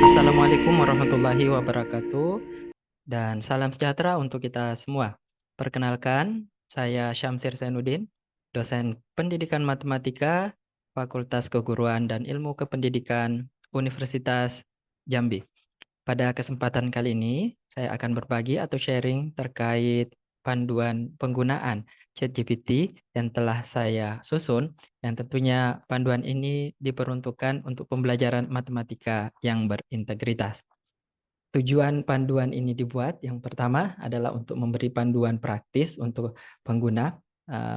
Assalamualaikum warahmatullahi wabarakatuh dan salam sejahtera untuk kita semua. Perkenalkan, saya Syamsir Zainuddin, dosen Pendidikan Matematika, Fakultas Keguruan dan Ilmu Kependidikan Universitas Jambi. Pada kesempatan kali ini, saya akan berbagi atau sharing terkait panduan penggunaan ChatGPT yang telah saya susun, yang tentunya panduan ini diperuntukkan untuk pembelajaran matematika yang berintegritas. Tujuan panduan ini dibuat yang pertama adalah untuk memberi panduan praktis untuk pengguna,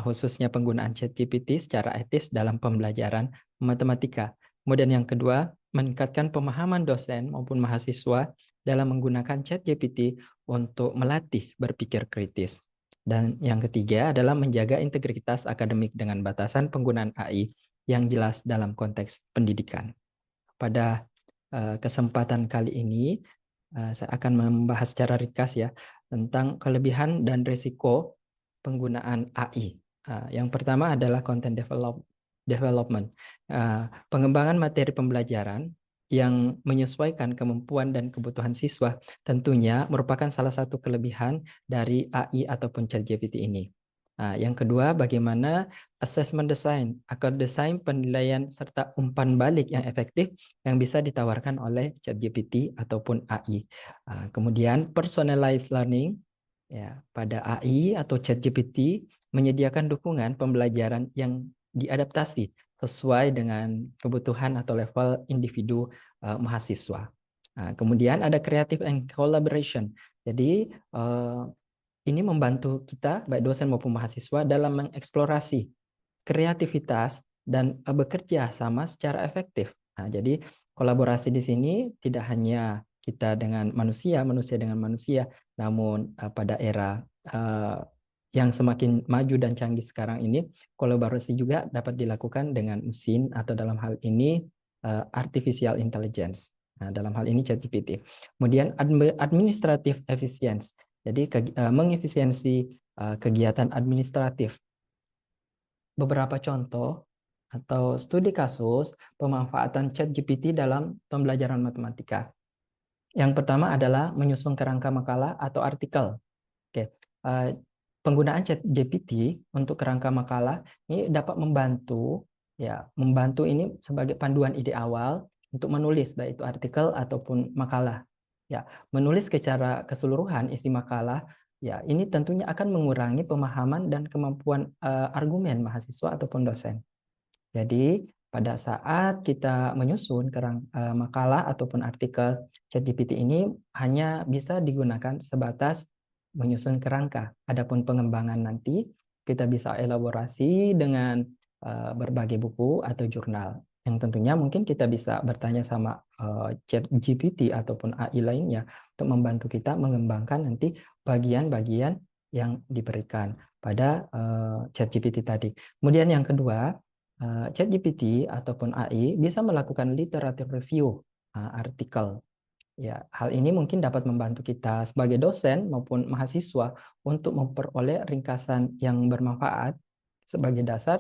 khususnya penggunaan ChatGPT secara etis dalam pembelajaran matematika. Kemudian yang kedua, meningkatkan pemahaman dosen maupun mahasiswa dalam menggunakan ChatGPT untuk melatih berpikir kritis. Dan yang ketiga adalah menjaga integritas akademik dengan batasan penggunaan AI yang jelas dalam konteks pendidikan. Pada kesempatan kali ini, saya akan membahas secara ringkas ya tentang kelebihan dan risiko penggunaan AI. Yang pertama adalah content development, pengembangan materi pembelajaran yang menyesuaikan kemampuan dan kebutuhan siswa tentunya merupakan salah satu kelebihan dari AI ataupun ChatGPT ini. Yang kedua, bagaimana assessment design atau desain penilaian serta umpan balik yang efektif yang bisa ditawarkan oleh ChatGPT ataupun AI. Kemudian personalized learning, ya, pada AI atau ChatGPT menyediakan dukungan pembelajaran yang diadaptasi sesuai dengan kebutuhan atau level individu mahasiswa. Kemudian ada creative and collaboration. Jadi ini membantu kita baik dosen maupun mahasiswa dalam mengeksplorasi kreativitas dan bekerja sama secara efektif. Jadi kolaborasi di sini tidak hanya kita dengan manusia, manusia dengan manusia, namun pada era yang semakin maju dan canggih sekarang ini, kolaborasi juga dapat dilakukan dengan mesin atau dalam hal ini artificial intelligence. Dalam hal ini ChatGPT. Kemudian administrative efficiency. Jadi mengefisiensi kegiatan administratif. Beberapa contoh atau studi kasus pemanfaatan ChatGPT dalam pembelajaran matematika. Yang pertama adalah menyusun kerangka makalah atau artikel. Oke, penggunaan ChatGPT untuk kerangka makalah ini dapat membantu, ya, membantu ini sebagai panduan ide awal untuk menulis baik itu artikel ataupun makalah. Ya, menulis secara keseluruhan isi makalah, ya, ini tentunya akan mengurangi pemahaman dan kemampuan argumen mahasiswa ataupun dosen. Jadi, pada saat kita menyusun makalah ataupun artikel, ChatGPT ini hanya bisa digunakan sebatas menyusun kerangka. Adapun pengembangan nanti kita bisa elaborasi dengan berbagai buku atau jurnal. Yang tentunya mungkin kita bisa bertanya sama ChatGPT ataupun AI lainnya untuk membantu kita mengembangkan nanti bagian-bagian yang diberikan pada ChatGPT tadi. Kemudian yang kedua, ChatGPT ataupun AI bisa melakukan literature review artikel. Ya, hal ini mungkin dapat membantu kita sebagai dosen maupun mahasiswa untuk memperoleh ringkasan yang bermanfaat sebagai dasar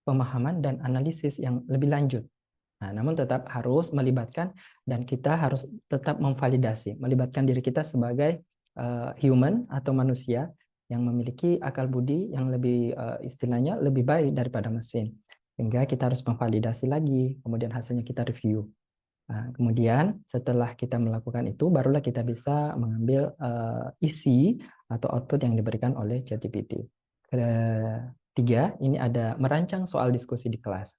pemahaman dan analisis yang lebih lanjut. Namun tetap harus melibatkan dan kita harus tetap memvalidasi, melibatkan diri kita sebagai human atau manusia yang memiliki akal budi yang lebih istilahnya lebih baik daripada mesin. Sehingga kita harus memvalidasi lagi, kemudian hasilnya kita review. Kemudian setelah kita melakukan itu, barulah kita bisa mengambil isi atau output yang diberikan oleh ChatGPT. Ketiga, ini ada merancang soal diskusi di kelas.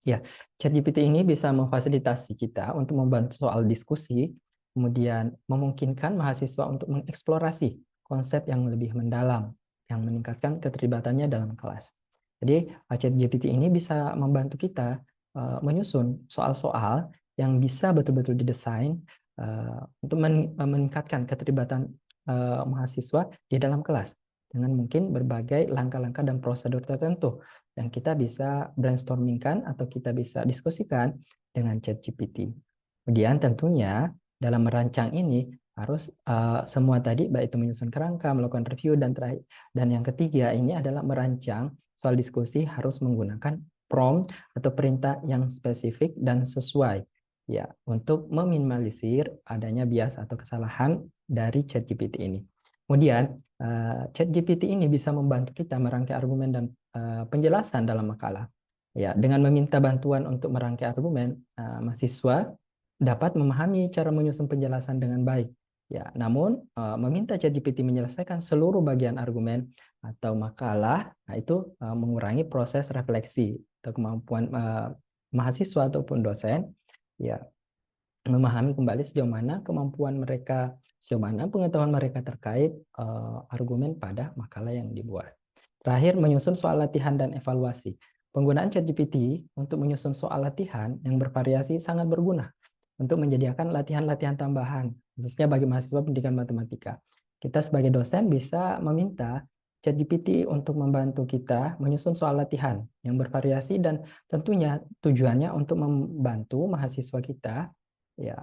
Ya, ChatGPT ini bisa memfasilitasi kita untuk membantu soal diskusi, kemudian memungkinkan mahasiswa untuk mengeksplorasi konsep yang lebih mendalam, yang meningkatkan keterlibatannya dalam kelas. Jadi, ChatGPT ini bisa membantu kita menyusun soal-soal yang bisa betul-betul didesain untuk meningkatkan keterlibatan mahasiswa di dalam kelas dengan mungkin berbagai langkah-langkah dan prosedur tertentu yang kita bisa brainstormingkan atau kita bisa diskusikan dengan ChatGPT. Kemudian tentunya dalam merancang ini harus semua tadi baik itu menyusun kerangka, melakukan review dan yang ketiga ini adalah merancang soal diskusi harus menggunakan prompt atau perintah yang spesifik dan sesuai. ya untuk meminimalisir adanya bias atau kesalahan dari ChatGPT ini. Kemudian ChatGPT ini bisa membantu kita merangkai argumen dan penjelasan dalam makalah. Ya, dengan meminta bantuan untuk merangkai argumen, mahasiswa dapat memahami cara menyusun penjelasan dengan baik. Ya, namun meminta ChatGPT menyelesaikan seluruh bagian argumen atau makalah, nah itu mengurangi proses refleksi atau kemampuan mahasiswa ataupun dosen ya memahami kembali sejauh mana kemampuan mereka, sejauh mana pengetahuan mereka terkait argumen pada makalah yang dibuat. Terakhir, menyusun soal latihan dan evaluasi. Penggunaan ChatGPT untuk menyusun soal latihan yang bervariasi sangat berguna untuk menyediakan latihan-latihan tambahan, khususnya bagi mahasiswa pendidikan matematika. Kita sebagai dosen bisa meminta ChatGPT untuk membantu kita menyusun soal latihan yang bervariasi dan tentunya tujuannya untuk membantu mahasiswa kita ya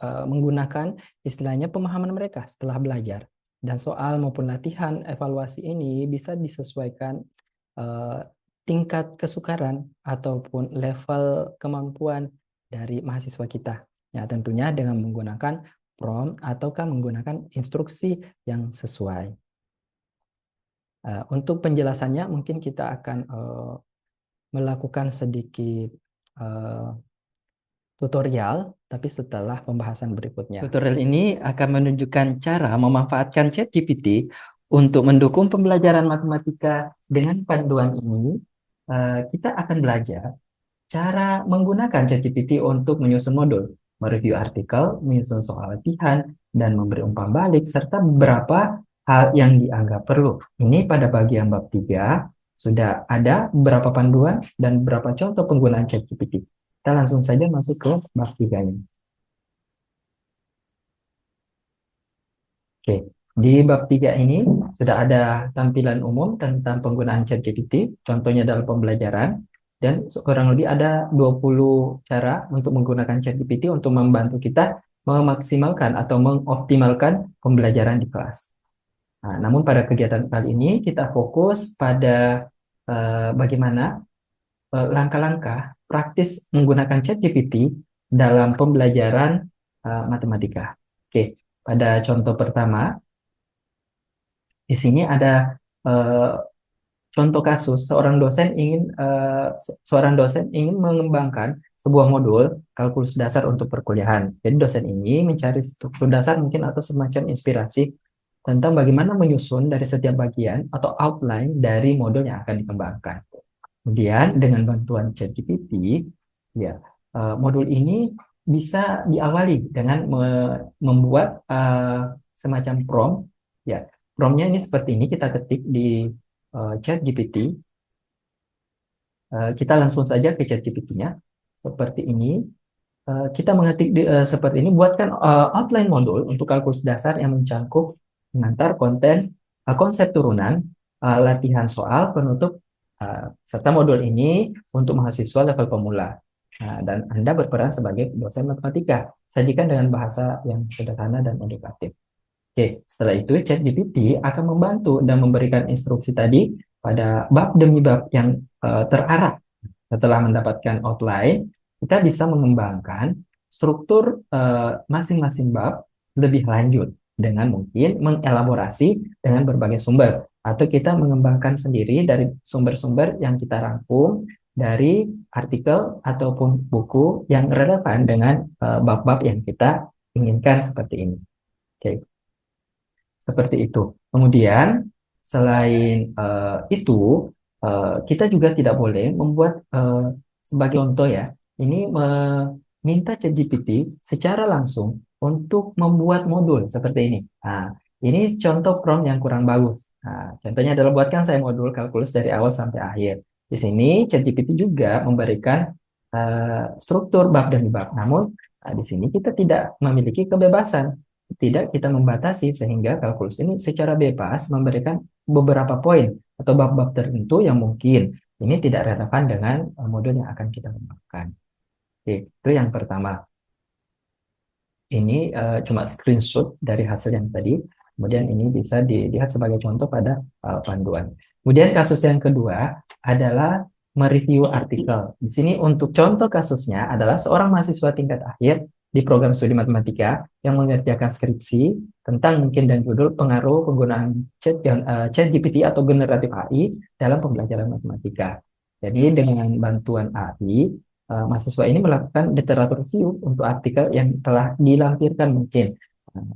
menggunakan istilahnya pemahaman mereka setelah belajar. Dan soal maupun latihan evaluasi ini bisa disesuaikan tingkat kesukaran ataupun level kemampuan dari mahasiswa kita. Ya, tentunya dengan menggunakan prompt ataukah menggunakan instruksi yang sesuai. Untuk penjelasannya mungkin kita akan melakukan sedikit tutorial, tapi setelah pembahasan berikutnya. Tutorial ini akan menunjukkan cara memanfaatkan ChatGPT untuk mendukung pembelajaran matematika. Dengan panduan ini, kita akan belajar cara menggunakan ChatGPT untuk menyusun modul, mereview artikel, menyusun soal latihan, dan memberi umpan balik, serta beberapa hal yang dianggap perlu. Ini pada bagian bab 3, sudah ada beberapa panduan dan beberapa contoh penggunaan ChatGPT. Kita langsung saja masuk ke bab 3-nya. Oke, di bab 3 ini sudah ada tampilan umum tentang penggunaan ChatGPT, contohnya dalam pembelajaran, dan kurang lebih ada 20 cara untuk menggunakan ChatGPT untuk membantu kita memaksimalkan atau mengoptimalkan pembelajaran di kelas. Nah, namun pada kegiatan kali ini kita fokus pada bagaimana langkah-langkah praktis menggunakan ChatGPT dalam pembelajaran matematika. Oke, pada contoh pertama, di sini ada contoh kasus seorang dosen ingin mengembangkan sebuah modul kalkulus dasar untuk perkuliahan. Jadi dosen ini mencari struktur dasar mungkin atau semacam inspirasi tentang bagaimana menyusun dari setiap bagian atau outline dari modul yang akan dikembangkan. Kemudian dengan bantuan ChatGPT, ya modul ini bisa diawali dengan membuat semacam prompt. Ya, promptnya ini seperti ini, kita ketik di ChatGPT. Kita langsung saja ke ChatGPT-nya seperti ini. Kita mengetik seperti ini, buatkan outline modul untuk kalkulus dasar yang mencakup mengantar konten, konsep turunan, latihan soal, penutup, serta modul ini untuk mahasiswa level pemula. Dan Anda berperan sebagai dosen matematika. Sajikan dengan bahasa yang sederhana dan edukatif. Oke, setelah itu ChatGPT akan membantu dan memberikan instruksi tadi pada bab demi bab yang terarah. Setelah mendapatkan outline, kita bisa mengembangkan struktur masing-masing bab lebih lanjut dengan mungkin mengelaborasi dengan berbagai sumber atau kita mengembangkan sendiri dari sumber-sumber yang kita rangkum dari artikel ataupun buku yang relevan dengan bab-bab yang kita inginkan seperti ini. Oke, seperti itu. Kemudian selain itu kita juga tidak boleh membuat sebagai contoh ya, ini meminta ChatGPT secara langsung untuk membuat modul seperti ini. Nah, ini contoh prompt yang kurang bagus. Nah, contohnya adalah buatkan saya modul kalkulus dari awal sampai akhir. Di sini ChatGPT juga memberikan struktur bab demi bab. Namun di sini kita tidak memiliki kebebasan. Tidak kita membatasi sehingga kalkulus ini secara bebas memberikan beberapa poin atau bab-bab tertentu yang mungkin ini tidak relevan dengan modul yang akan kita kembangkan. Oke, itu yang pertama. Ini cuma screenshot dari hasil yang tadi. Kemudian ini bisa dilihat sebagai contoh pada panduan. Kemudian kasus yang kedua adalah mereview artikel. Di sini untuk contoh kasusnya adalah seorang mahasiswa tingkat akhir di program studi matematika yang mengerjakan skripsi tentang mungkin dan judul pengaruh penggunaan ChatGPT atau generatif AI dalam pembelajaran matematika. Jadi dengan bantuan AI, mahasiswa ini melakukan literatur review untuk artikel yang telah dilampirkan mungkin.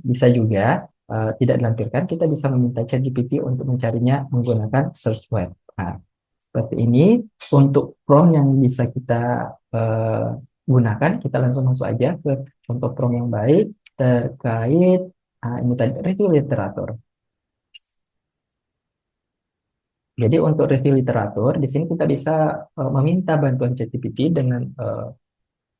Bisa juga tidak dilampirkan, kita bisa meminta ChatGPT untuk mencarinya menggunakan search web. Nah, seperti ini untuk prompt yang bisa kita gunakan, kita langsung masuk aja ke contoh prompt yang baik terkait ini tadi review literatur. Jadi untuk review literatur, di sini kita bisa meminta bantuan ChatGPT dengan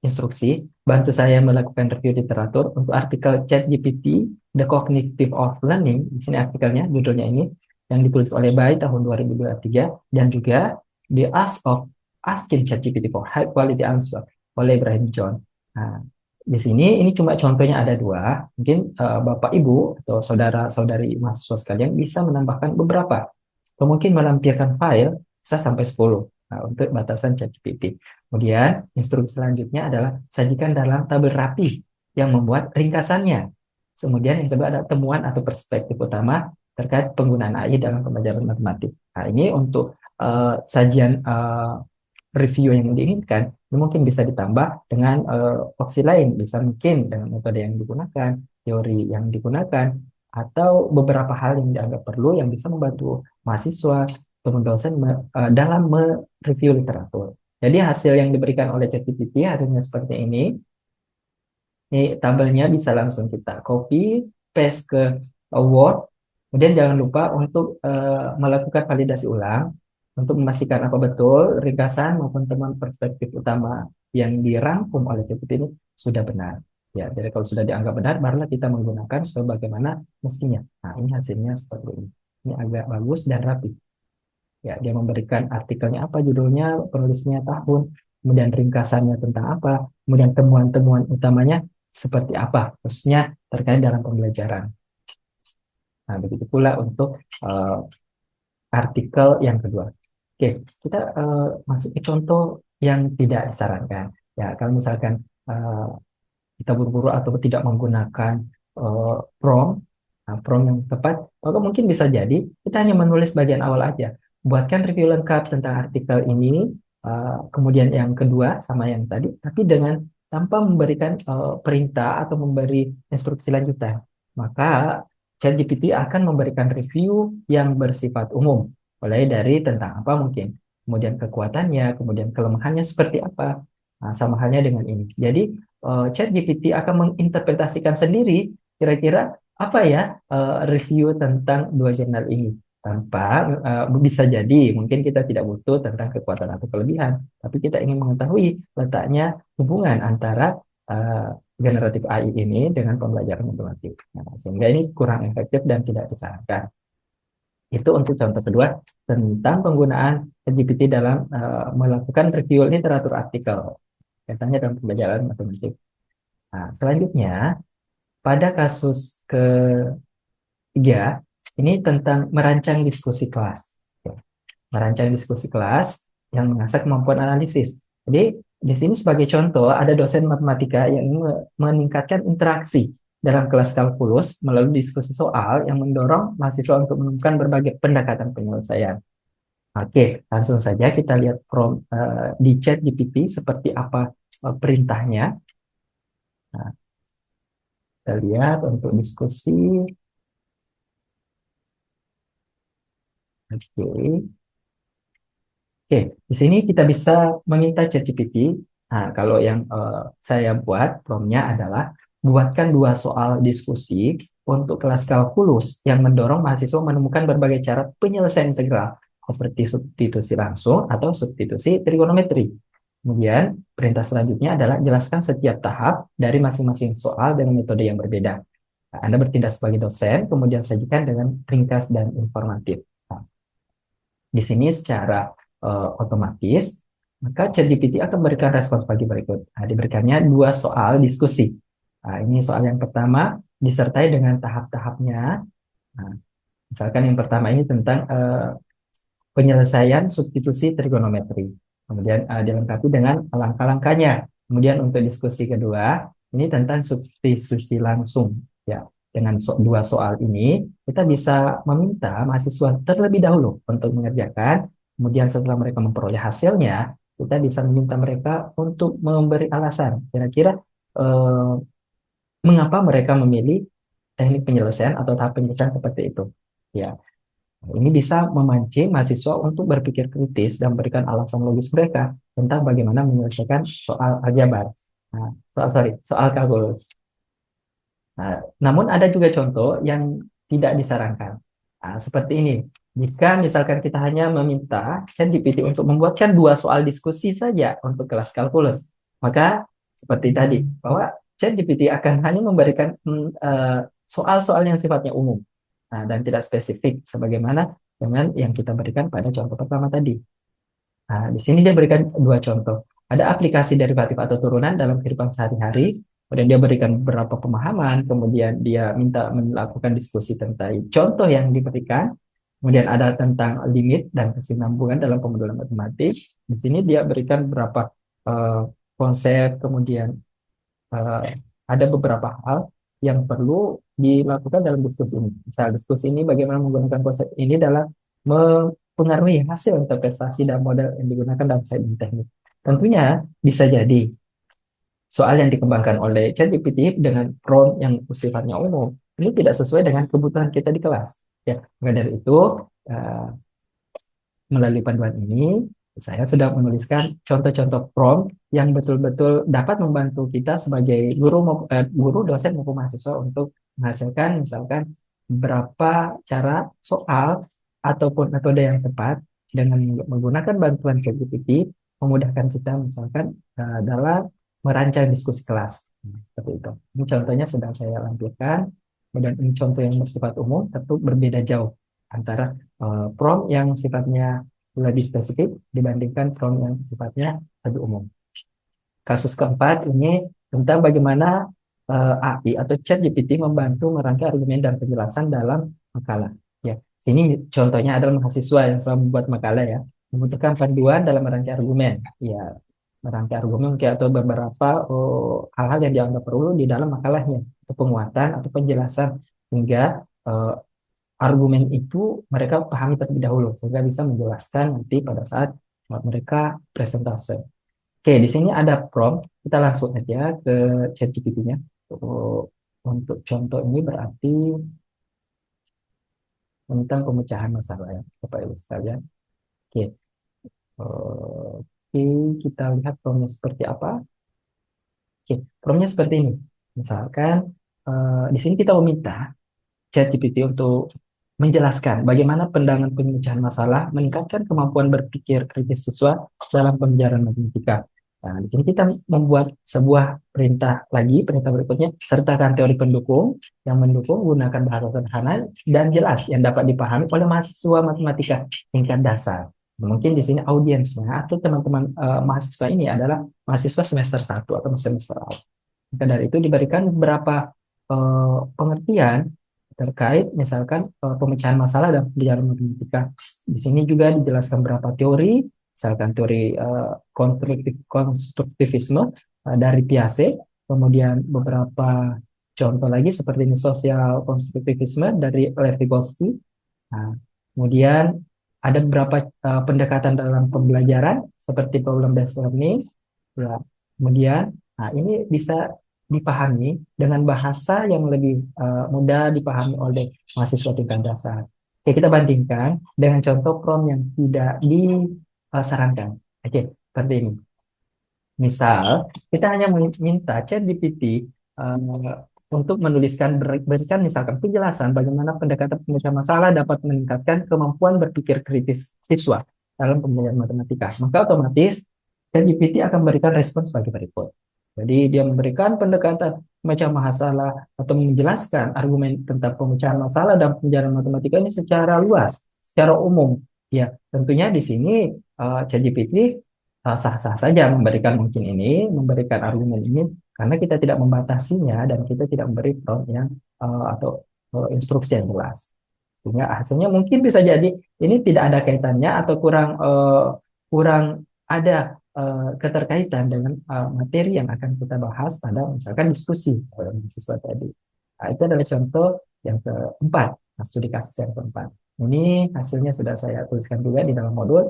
instruksi, bantu saya melakukan review literatur untuk artikel ChatGPT, The Cognitive of Learning. Di sini artikelnya, judulnya ini, yang ditulis oleh Bai tahun 2023, dan juga The Ask of Asking ChatGPT for High Quality Answer oleh Ibrahim John. Nah, di sini ini cuma contohnya ada dua. Mungkin Bapak Ibu atau saudara-saudari mahasiswa sekalian bisa menambahkan beberapa. Atau mungkin melampirkan file bisa sampai 10. Nah, untuk batasan ChatGPT. Kemudian, instruksi selanjutnya adalah sajikan dalam tabel rapi yang membuat ringkasannya. Kemudian yang kedua ada temuan atau perspektif utama terkait penggunaan AI dalam pembelajaran matematik. Nah, ini untuk sajian review yang diinginkan, ini mungkin bisa ditambah dengan opsi lain, bisa mungkin dengan metode yang digunakan, teori yang digunakan, atau beberapa hal yang dianggap perlu yang bisa membantu mahasiswa atau dosen dalam mereview literatur. Jadi hasil yang diberikan oleh ChatGPT hasilnya seperti ini. Ini tabelnya bisa langsung kita copy, paste ke Word. Kemudian jangan lupa untuk melakukan validasi ulang untuk memastikan apa betul ringkasan maupun temuan perspektif utama yang dirangkum oleh ChatGPT ini sudah benar. Ya, jadi kalau sudah dianggap benar, barulah kita menggunakan sebagaimana mestinya. Nah, ini hasilnya seperti ini. Ini agak bagus dan rapi. Ya, dia memberikan artikelnya apa, judulnya, penulisnya, tahun, kemudian ringkasannya tentang apa, kemudian temuan-temuan utamanya seperti apa, khususnya terkait dalam pembelajaran. Nah, begitu pula untuk artikel yang kedua. Oke, kita masuk ke contoh yang tidak disarankan. Ya, kalau misalkan kita buru-buru atau tidak menggunakan prompt, prompt yang tepat, maka mungkin bisa jadi kita hanya menulis bagian awal aja. Buatkan review lengkap tentang artikel ini, kemudian yang kedua sama yang tadi, tapi dengan tanpa memberikan perintah atau memberi instruksi lanjutan. Maka ChatGPT akan memberikan review yang bersifat umum, mulai dari tentang apa mungkin, kemudian kekuatannya, kemudian kelemahannya seperti apa. Nah, sama halnya dengan ini. Jadi ChatGPT akan menginterpretasikan sendiri kira-kira apa ya review tentang dua jurnal ini tanpa bisa jadi mungkin kita tidak butuh tentang kekuatan atau kelebihan, tapi kita ingin mengetahui letaknya hubungan antara generatif AI ini dengan pembelajaran matematik. Nah, sehingga ini kurang efektif dan tidak disarankan. Itu untuk contoh kedua tentang penggunaan GPT dalam melakukan review literatur artikel kaitannya dalam pembelajaran matematik. Nah, selanjutnya, pada kasus ketiga, ini tentang merancang diskusi kelas. Merancang diskusi kelas yang mengasah kemampuan analisis. Jadi, di sini sebagai contoh, ada dosen matematika yang meningkatkan interaksi dalam kelas kalkulus melalui diskusi soal yang mendorong mahasiswa untuk menemukan berbagai pendekatan penyelesaian. Oke, langsung saja kita lihat di chat GPT seperti apa perintahnya. Nah, kita lihat untuk diskusi. Oke. Oke, di sini kita bisa meminta ChatGPT. Nah, kalau yang saya buat promptnya adalah buatkan dua soal diskusi untuk kelas kalkulus yang mendorong mahasiswa menemukan berbagai cara penyelesaian integral seperti substitusi langsung atau substitusi trigonometri. Kemudian perintah selanjutnya adalah jelaskan setiap tahap dari masing-masing soal dengan metode yang berbeda. Nah, Anda bertindak sebagai dosen, kemudian sajikan dengan ringkas dan informatif. Nah, di sini secara otomatis, maka ChatGPT akan memberikan respons bagi berikut. Nah, diberikannya dua soal diskusi. Nah, ini soal yang pertama disertai dengan tahap-tahapnya. Nah, misalkan yang pertama ini tentang penyelesaian substitusi trigonometri. Kemudian dilengkapi dengan langkah-langkahnya. Kemudian untuk diskusi kedua, ini tentang substitusi langsung. Ya, dengan dua soal ini, kita bisa meminta mahasiswa terlebih dahulu untuk mengerjakan. Kemudian setelah mereka memperoleh hasilnya, kita bisa meminta mereka untuk memberi alasan. Kira-kira eh, mengapa mereka memilih teknik penyelesaian atau tahap penyelesaian seperti itu. Ya, ini bisa memancing mahasiswa untuk berpikir kritis dan memberikan alasan logis mereka tentang bagaimana menyelesaikan soal aljabar. Nah, soal kalkulus. Nah, namun ada juga contoh yang tidak disarankan. Nah, seperti ini. Jika misalkan kita hanya meminta ChatGPT untuk membuatkan dua soal diskusi saja untuk kelas kalkulus, maka seperti tadi bahwa ChatGPT akan hanya memberikan soal-soal yang sifatnya umum, nah, dan tidak spesifik sebagaimana dengan yang kita berikan pada contoh pertama tadi. Nah, di sini dia berikan dua contoh. Ada aplikasi derivatif atau turunan dalam kehidupan sehari-hari, kemudian dia berikan beberapa pemahaman, kemudian dia minta melakukan diskusi tentang contoh yang diberikan, kemudian ada tentang limit dan kesinambungan dalam pemodelan matematis. Di sini dia berikan beberapa eh, konsep, kemudian eh, ada beberapa hal yang perlu dilakukan dalam diskusi ini. Misal diskusi ini bagaimana menggunakan konsep ini dalam mempengaruhi hasil interpretasi dan model yang digunakan dalam sains teknik. Tentunya bisa jadi soal yang dikembangkan oleh ChatGPT dengan prompt yang sifatnya umum ini tidak sesuai dengan kebutuhan kita di kelas. Ya, maka dari itu eh, melalui panduan ini, saya sudah menuliskan contoh-contoh prompt yang betul-betul dapat membantu kita sebagai guru, dosen maupun mahasiswa untuk menghasilkan misalkan berapa cara soal ataupun metode yang tepat dengan menggunakan bantuan ChatGPT memudahkan kita misalkan dalam merancang diskusi kelas. Seperti itu. Ini contohnya sedang saya lampirkan. Dan ini contoh yang bersifat umum tentu berbeda jauh antara prompt yang sifatnya lebih spesifik dibandingkan prompt yang sifatnya lebih umum. Kasus keempat ini tentang bagaimana AI atau ChatGPT membantu merangkai argumen dan penjelasan dalam makalah. Ya, sini contohnya adalah mahasiswa yang selama membuat makalah ya, membutuhkan panduan dalam merangkai argumen. Ya, merangkai argumen mungkin atau beberapa hal-hal yang dianggap perlu di dalam makalahnya, atau penguatan atau penjelasan hingga argumen itu mereka pahami terlebih dahulu sehingga bisa menjelaskan nanti pada saat mereka presentase. Oke, di sini ada prompt. Kita langsung aja ke ChatGPT-nya. Untuk contoh ini berarti tentang pemecahan masalah ya, Bapak Ibu sekalian. Oke, oke, kita lihat promptnya seperti apa. Oke, promptnya seperti ini. Misalkan di sini kita meminta ChatGPT untuk menjelaskan bagaimana pandangan pemecahan masalah meningkatkan kemampuan berpikir kritis siswa dalam pembelajaran matematika. Nah, di sini kita membuat sebuah perintah lagi, perintah berikutnya, sertakan teori pendukung yang mendukung gunakan bahasa sederhana dan jelas yang dapat dipahami oleh mahasiswa matematika tingkat dasar. Mungkin di sini audiensnya atau teman-teman mahasiswa ini adalah mahasiswa semester 1 atau semester awal. Maka dari itu diberikan beberapa pengertian terkait misalkan pemecahan masalah dan pembelajaran matematika. Di sini juga dijelaskan beberapa teori, misalkan teori konstruktivisme dari Piaget, kemudian beberapa contoh lagi seperti ini sosial konstruktivisme dari Lev Vygotsky. Nah, kemudian ada beberapa pendekatan dalam pembelajaran seperti problem based learning. Ya, kemudian, nah ini bisa dipahami dengan bahasa yang lebih mudah dipahami oleh mahasiswa tingkat dasar. Oke, kita bandingkan dengan contoh prompt yang tidak disarankan. Oke, seperti ini. Misal, kita hanya meminta ChatGPT untuk berikan misalkan penjelasan bagaimana pendekatan pemecahan masalah dapat meningkatkan kemampuan berpikir kritis siswa dalam pembelajaran matematika. Maka otomatis ChatGPT akan memberikan respon sebagai berikut. Jadi dia memberikan pendekatan pemecahan masalah atau menjelaskan argumen tentang pemecahan masalah dan pembelajaran matematika ini secara luas, secara umum. Ya, tentunya di sini ChatGPT sah-sah saja memberikan mungkin ini, memberikan argumen ini, karena kita tidak membatasinya dan kita tidak memberi prompt yang atau instruksi yang jelas. Sehingga hasilnya mungkin bisa jadi ini tidak ada kaitannya atau kurang ada keterkaitan dengan materi yang akan kita bahas pada misalkan diskusi oleh mahasiswa tadi. Nah, itu adalah contoh yang keempat, studi kasus yang keempat. Ini hasilnya sudah saya tuliskan juga di dalam modul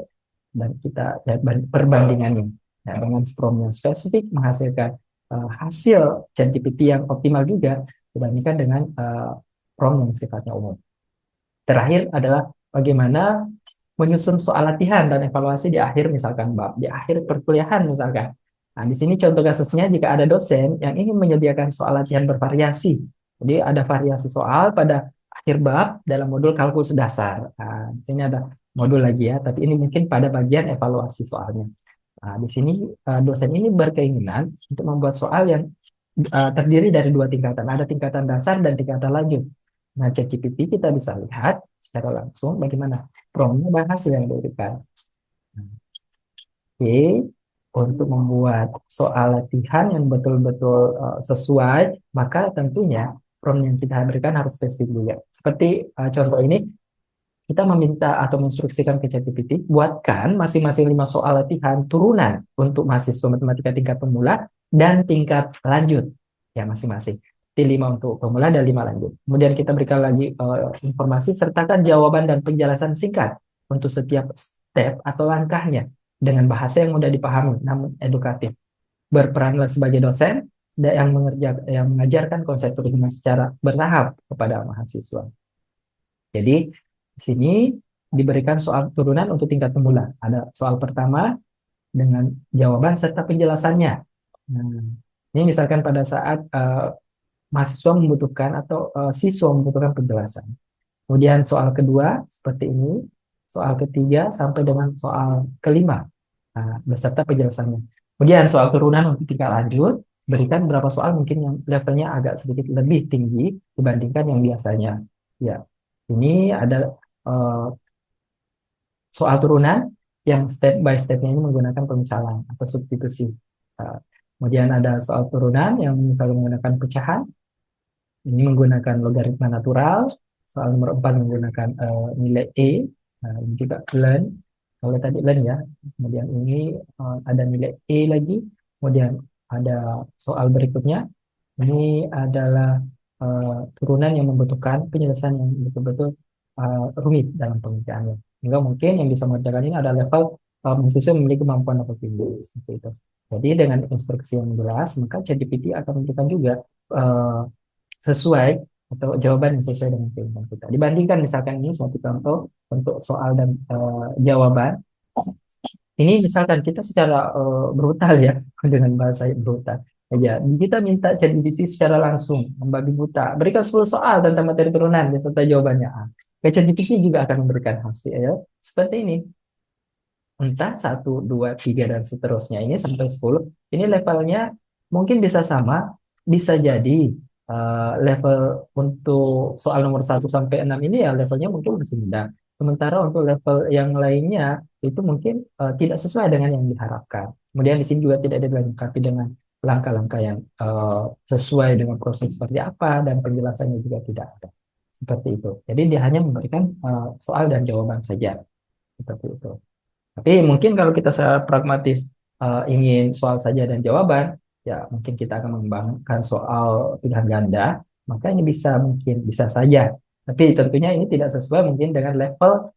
dan kita lihat perbandingannya. Nah, dengan prompt yang spesifik menghasilkan hasil ChatGPT yang optimal juga dibandingkan dengan prompt yang sifatnya umum. Terakhir adalah bagaimana menyusun soal latihan dan evaluasi di akhir misalkan bab, di akhir perkuliahan misalkan. Nah, di sini contoh kasusnya jika ada dosen yang ingin menyediakan soal latihan bervariasi. Jadi ada variasi soal pada akhir bab dalam modul kalkulus dasar. Nah, di sini ada modul lagi ya, tapi ini mungkin pada bagian evaluasi soalnya. Nah, di sini dosen ini berkeinginan untuk membuat soal yang terdiri dari dua tingkatan. Ada tingkatan dasar dan tingkatan lanjut. Nah, ChatGPT kita bisa lihat secara langsung bagaimana promptnya dan hasil yang diberikan. Oke, untuk membuat soal latihan yang betul-betul sesuai, maka tentunya prompt yang kita berikan harus spesifik juga. Seperti contoh ini, kita meminta atau menginstruksikan ke ChatGPT, buatkan masing-masing 5 soal latihan turunan untuk mahasiswa matematika tingkat pemula dan tingkat lanjut. Ya, masing-masing. Di 5 untuk pemula dan 5 lanjut. Kemudian kita berikan lagi informasi, sertakan jawaban dan penjelasan singkat untuk setiap step atau langkahnya dengan bahasa yang mudah dipahami namun edukatif. Berperanlah sebagai dosen yang mengajarkan konsep turisme secara bertahap kepada mahasiswa. Jadi di sini diberikan soal turunan untuk tingkat pemula. Ada soal pertama dengan jawaban serta penjelasannya. Nah, ini misalkan pada saat mahasiswa membutuhkan atau siswa membutuhkan penjelasan. Kemudian soal kedua seperti ini, soal ketiga sampai dengan soal kelima beserta penjelasannya. Kemudian soal turunan untuk tingkat lanjut, berikan beberapa soal mungkin yang levelnya agak sedikit lebih tinggi dibandingkan yang biasanya. Ya, ini ada soal turunan yang step by step-nya ini menggunakan pemisalan atau substitusi. Kemudian ada soal turunan yang misalnya menggunakan pecahan, ini menggunakan logaritma natural. Soal nomor 4 menggunakan nilai E, ini juga learn. Kalau tadi learn ya, kemudian ini ada nilai E lagi. Kemudian ada soal berikutnya, ini adalah turunan yang membutuhkan penyelesaian yang betul-betul rumit dalam pengerjaannya. Sehingga mungkin yang bisa mengerjakan ini ada level mahasiswa memiliki kemampuan atau tinggi seperti itu. Jadi dengan instruksi yang jelas, maka ChatGPT akan memberikan juga sesuai atau jawaban yang sesuai dengan keinginan kita. Dibandingkan misalkan ini satu contoh untuk soal dan jawaban. Ini misalkan kita secara brutal ya dengan bahasa yang brutal. Ya, kita minta ChatGPT secara langsung membabi buta. Berikan 10 soal tentang materi turunan beserta jawabannya. ChatGPT juga akan memberikan hasil ya. Seperti ini. Entah 1, 2, 3 dan seterusnya. Ini sampai 10. Ini levelnya mungkin bisa sama, bisa jadi level untuk soal nomor 1 sampai 6 ini ya levelnya mungkin masih mudah. Sementara untuk level yang lainnya itu mungkin tidak sesuai dengan yang diharapkan. Kemudian di sini juga tidak dilengkapi dengan langkah-langkah yang sesuai dengan proses seperti apa dan penjelasannya juga tidak ada. Seperti itu. Jadi dia hanya memberikan soal dan jawaban saja. Seperti itu. Tapi mungkin kalau kita secara pragmatis ingin soal saja dan jawaban, ya mungkin kita akan mengembangkan soal pilihan ganda, maka ini mungkin bisa saja. Tapi tentunya ini tidak sesuai mungkin dengan level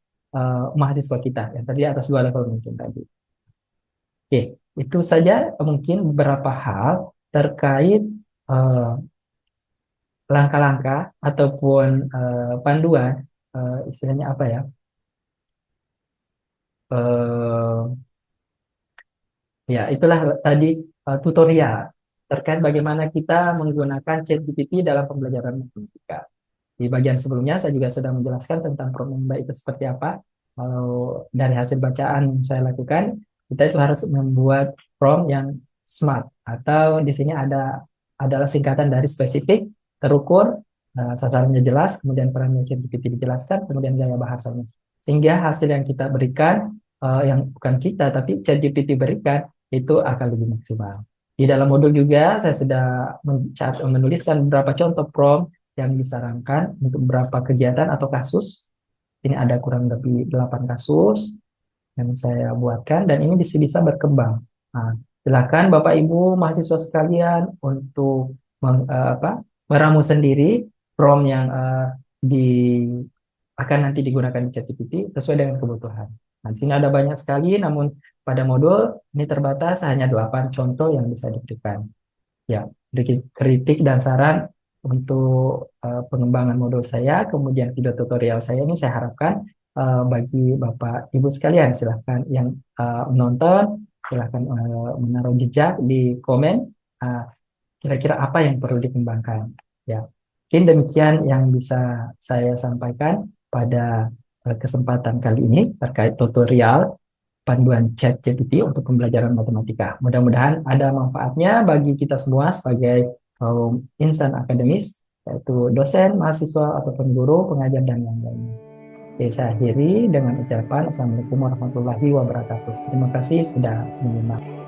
mahasiswa kita yang tadi atas 2 level mungkin tadi. Oke, itu saja mungkin beberapa hal terkait langkah-langkah ataupun panduan, istilahnya apa ya? eh, Ya, itulah tadi tutorial terkait bagaimana kita menggunakan ChatGPT dalam pembelajaran matematika. Di bagian sebelumnya saya juga sudah menjelaskan tentang prompt yang baik itu seperti apa. Kalau dari hasil bacaan yang saya lakukan, kita itu harus membuat prompt yang smart atau di sini adalah singkatan dari spesifik, terukur, sasarannya jelas, kemudian perannya ChatGPT dijelaskan, kemudian gaya bahasanya. Sehingga hasil yang kita berikan, yang bukan kita tapi ChatGPT berikan itu akan lebih maksimal. Di dalam modul juga saya sudah menuliskan beberapa contoh prompt yang disarankan untuk beberapa kegiatan atau kasus. Ini ada kurang lebih 8 kasus. yang saya buatkan dan ini bisa berkembang. Nah, silakan Bapak Ibu mahasiswa sekalian untuk meramu sendiri prompt yang di akan nanti digunakan di ChatGPT sesuai dengan kebutuhan. Nah, di sini ada banyak sekali, namun pada modul ini terbatas hanya 8 contoh yang bisa diberikan. Ya, kritik dan saran untuk pengembangan modul saya, kemudian video tutorial saya ini saya harapkan bagi Bapak Ibu sekalian, silahkan yang menonton, silahkan menaruh jejak di komen uh, kira-kira apa yang perlu dikembangkan. Ya, mungkin demikian yang bisa saya sampaikan pada kesempatan kali ini terkait tutorial panduan ChatGPT untuk pembelajaran matematika. Mudah-mudahan ada manfaatnya bagi kita semua sebagai kaum insan akademis, yaitu dosen, mahasiswa, ataupun guru, pengajar, dan yang lainnya. Oke, saya akhiri dengan ucapan Assalamualaikum warahmatullahi wabarakatuh. Terima kasih sudah menyimak.